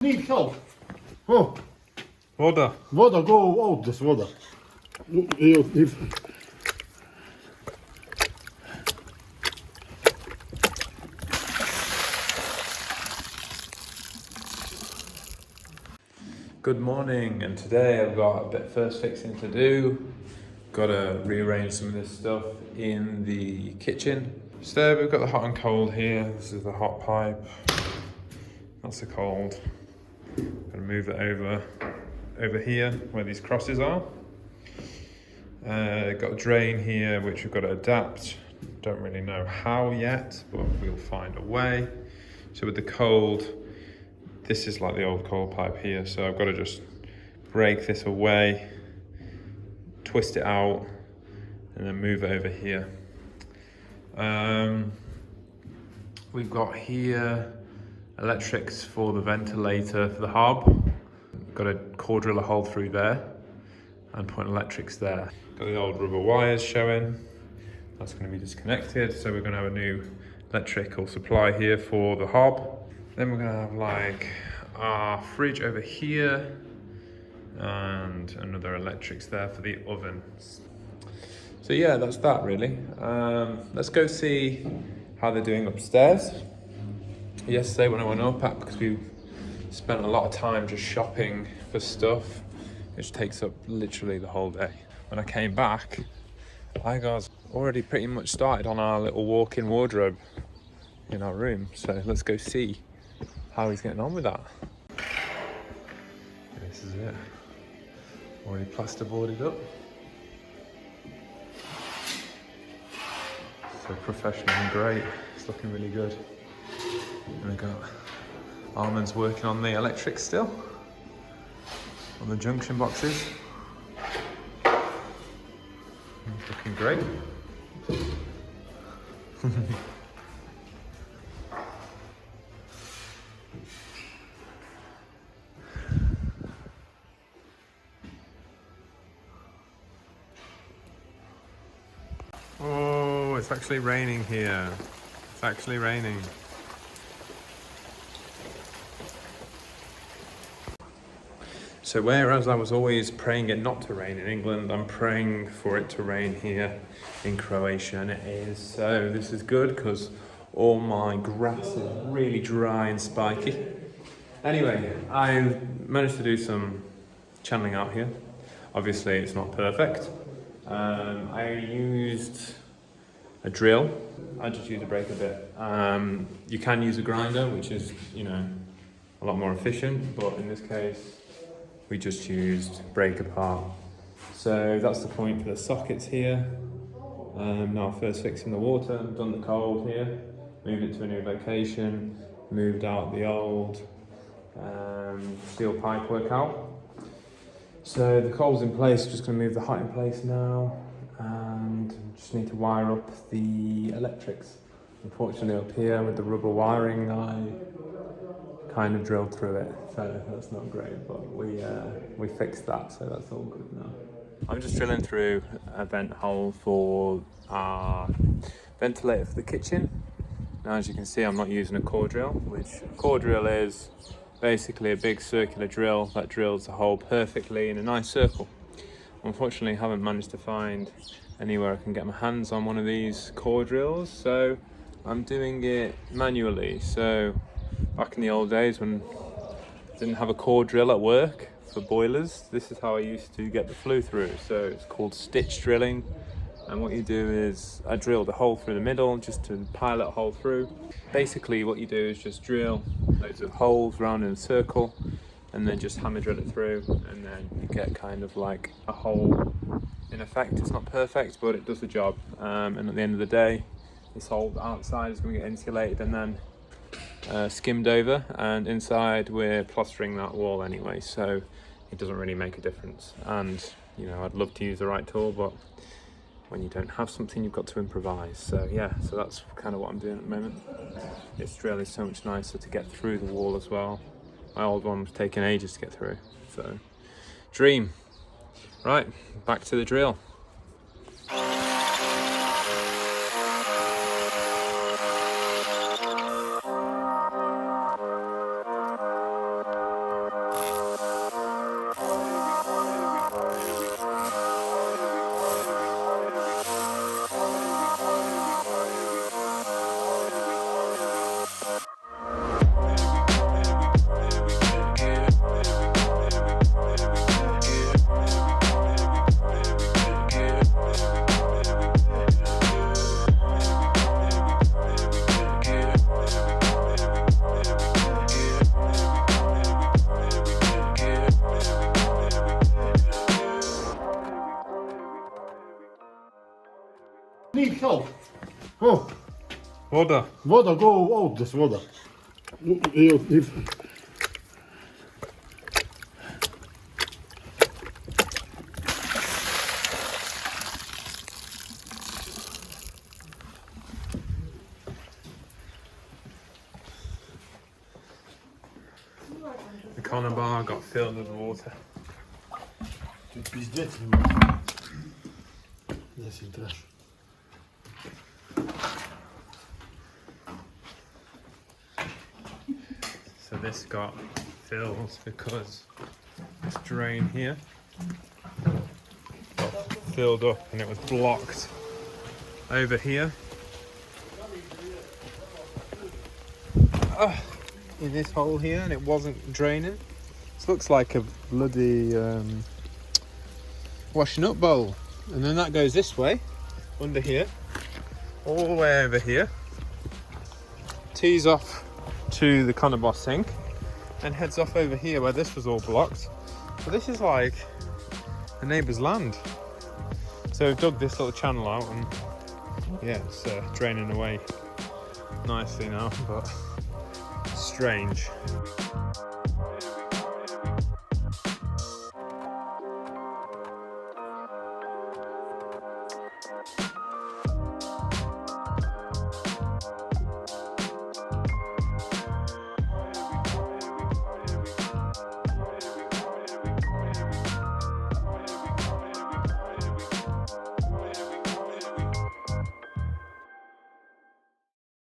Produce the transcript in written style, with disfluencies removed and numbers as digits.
Need help. Oh, Woda. woda, go out this woda. Good morning, and today I've got a bit first fixing to do. Got to rearrange some of this stuff in the kitchen. So we've got the hot and cold here. This is the hot pipe. That's the cold. Gonna move it over here where these crosses are. Got a drain here which we've got to adapt. Don't really know how yet, but we'll find a way. So with the cold, this is like the old cold pipe here, so I've got to just break this away, twist it out, and then move it over here. We've got here electrics for the ventilator for the hob. Got a core drill a hole through there and put electrics there. Got the old rubber wires showing. That's going to be disconnected, so we're going to have a new electrical supply here for the hob. Then we're going to have like our fridge over here and another electrics there for the ovens. So yeah, that's that really. Let's go see how they're doing upstairs. Yesterday when I went up, because we spent a lot of time just shopping for stuff, which takes up literally the whole day. When I came back, I was already pretty much started on our little walk-in wardrobe in our room. So let's go see how he's getting on with that. This is it. Already plasterboarded up. So professional and great. It's looking really good. And we've got Armand's working on the electrics still, on the junction boxes. It's looking great. Oh, it's actually raining here. It's actually raining. So whereas I was always praying it not to rain in England, I'm praying for it to rain here in Croatia, and it is. So this is good because all my grass is really dry and spiky. Anyway, I managed to do some channeling out here. Obviously it's not perfect. I used a drill. I just use a breaker bit. You can use a grinder, which is, you know, a lot more efficient, but in this case, we just used break apart. So that's the point for the sockets here. Now first fixing the water, I've done the cold here, moved it to a new location, moved out the old steel pipe work out. So the cold's in place, just going to move the hot in place now, and just need to wire up the electrics. Unfortunately up here with the rubber wiring, I kind of drilled through it, so that's not great, but we fixed that, so that's all good now. I'm just drilling through a vent hole for our ventilator for the kitchen. Now as you can see, I'm not using a core drill, which a core drill is basically a big circular drill that drills the hole perfectly in a nice circle. Unfortunately, I haven't managed to find anywhere I can get my hands on one of these core drills, so I'm doing it manually. So back in the old days when I didn't have a core drill at work for boilers, this is how I used to get the flue through. So it's called stitch drilling, and what you do is I drilled a hole through the middle just to pilot a hole through. Basically what you do is just drill loads of holes round in a circle and then just hammer drill it through, and then you get kind of like a hole. In effect, it's not perfect, but it does the job, and at the end of the day this whole outside is going to get insulated and then skimmed over, and inside we're plastering that wall anyway, so it doesn't really make a difference. And you know, I'd love to use the right tool, but when you don't have something, you've got to improvise. So yeah, so that's kind of what I'm doing at the moment. This drill is so much nicer to get through the wall as well. My old one was taking ages to get through, so dream. Right, back to the drill. help. Oh, Woda. water, go out this water. If The Konoba got filled with water. Пиздец. Здесь и трэш. So this got filled because this drain here got filled up and it was blocked over here. In this hole here, and it wasn't draining. This looks like a bloody washing up bowl, and then that goes this way under here, all the way over here, tees off to the Konoba sink, and heads off over here where this was all blocked. So this is like a neighbour's land. So we've dug this little channel out, and yeah, it's draining away nicely now, but strange.